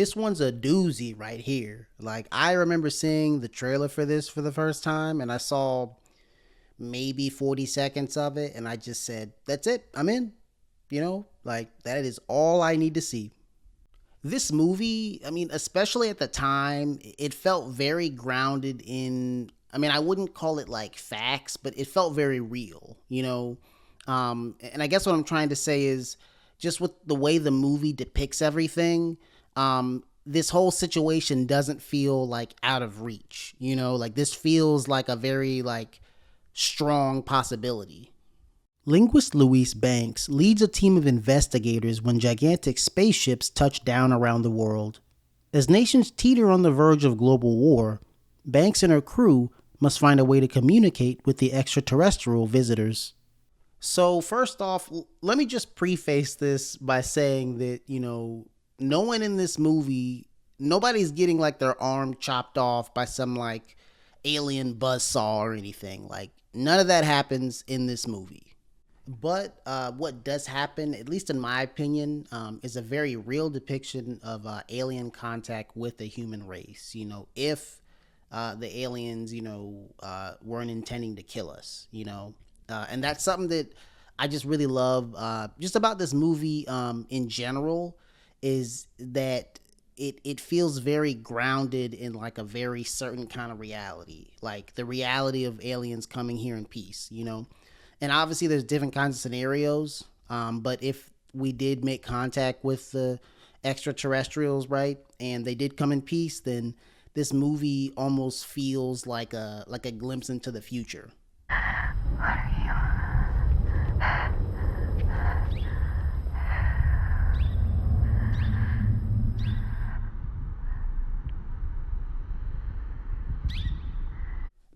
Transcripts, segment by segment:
This one's a doozy right here. Like, I remember seeing the trailer for this for the first time, and I saw maybe 40 seconds of it, and I just said, that's it, I'm in. Like, that is all I need to see. This movie, I mean, especially at the time, it felt very grounded in, I mean, I wouldn't call it like facts, but it felt very real. And I guess what I'm trying to say is just with the way the movie depicts everything, this whole situation doesn't feel like out of reach. Like, this feels like a very like strong possibility. Linguist Louise Banks leads a team of investigators when gigantic spaceships touch down around the world. As nations teeter on the verge of global war, Banks and her crew must find a way to communicate with the extraterrestrial visitors. So first off, let me just preface this by saying that, no one in this movie, nobody's getting like their arm chopped off by some like alien buzzsaw or anything. Like, none of that happens in this movie. But what does happen, at least in my opinion, is a very real depiction of alien contact with the human race. If the aliens, weren't intending to kill us, and that's something that I just really love just about this movie in general, is that it feels very grounded in like a very certain kind of reality, like the reality of aliens coming here in peace. And obviously there's different kinds of scenarios, but if we did make contact with the extraterrestrials, right, and they did come in peace, then this movie almost feels like a glimpse into the future. What are you?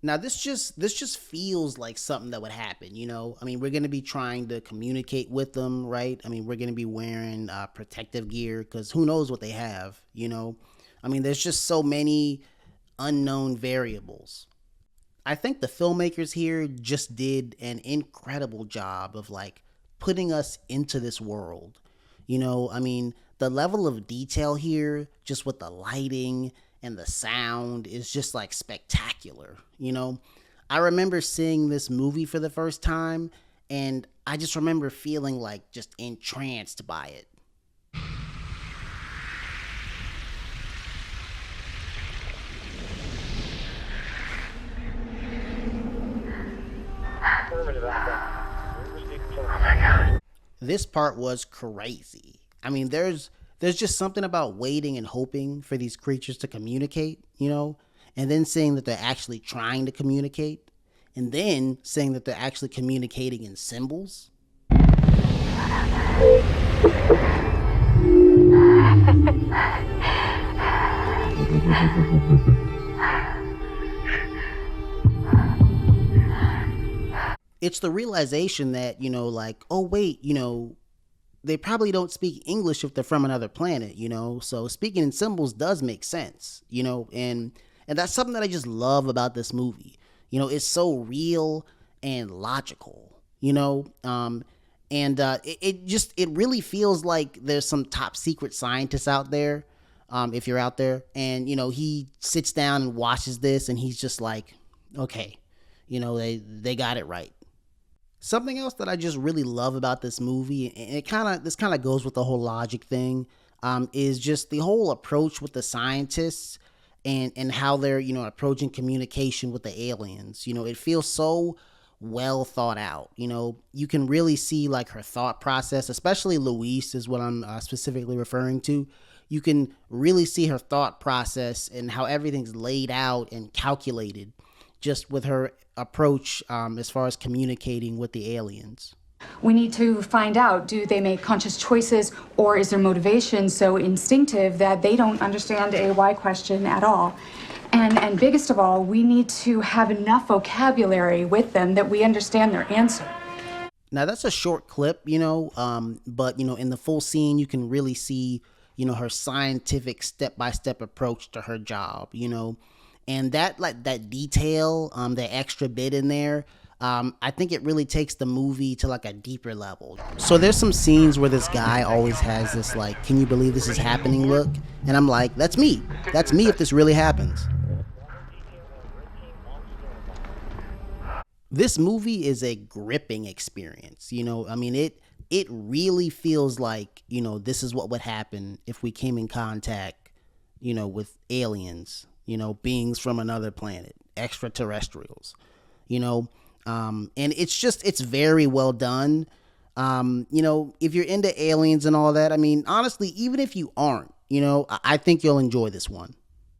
Now, this just feels like something that would happen, I mean, we're going to be trying to communicate with them, right? I mean, we're going to be wearing protective gear because who knows what they have, I mean, there's just so many unknown variables. I think the filmmakers here just did an incredible job of like putting us into this world. I mean, the level of detail here, just with the lighting and the sound, is just like spectacular. I remember seeing this movie for the first time, and I just remember feeling like just entranced by it. Oh my God. This part was crazy. I mean, there's just something about waiting and hoping for these creatures to communicate, and then seeing that they're actually trying to communicate, and then saying that they're actually communicating in symbols. It's the realization that, like, oh wait, they probably don't speak English if they're from another planet, so speaking in symbols does make sense, and that's something that I just love about this movie. It's so real and logical, and it really feels like there's some top secret scientists out there, if you're out there, and, he sits down and watches this and he's just like, okay, they got it right. Something else that I just really love about this movie, and this kind of goes with the whole logic thing, is just the whole approach with the scientists and how they're, approaching communication with the aliens. It feels so well thought out. You can really see like her thought process, especially Louise is what I'm specifically referring to. You can really see her thought process and how everything's laid out and calculated just with her approach as far as communicating with the aliens. We need to find out, do they make conscious choices, or is their motivation so instinctive that they don't understand a why question at all? And biggest of all, we need to have enough vocabulary with them that we understand their answer. Now, that's a short clip, but, in the full scene, you can really see, her scientific step-by-step approach to her job, and that detail, that extra bit in there, I think it really takes the movie to like a deeper level. So there's some scenes where this guy always has this like, can you believe this is happening look? And I'm like, that's me. That's me if this really happens. This movie is a gripping experience. I mean, it really feels like, this is what would happen if we came in contact, with aliens, beings from another planet, extraterrestrials, you know, and it's very well done. If you're into aliens and all that, I mean, honestly, even if you aren't, I think you'll enjoy this one.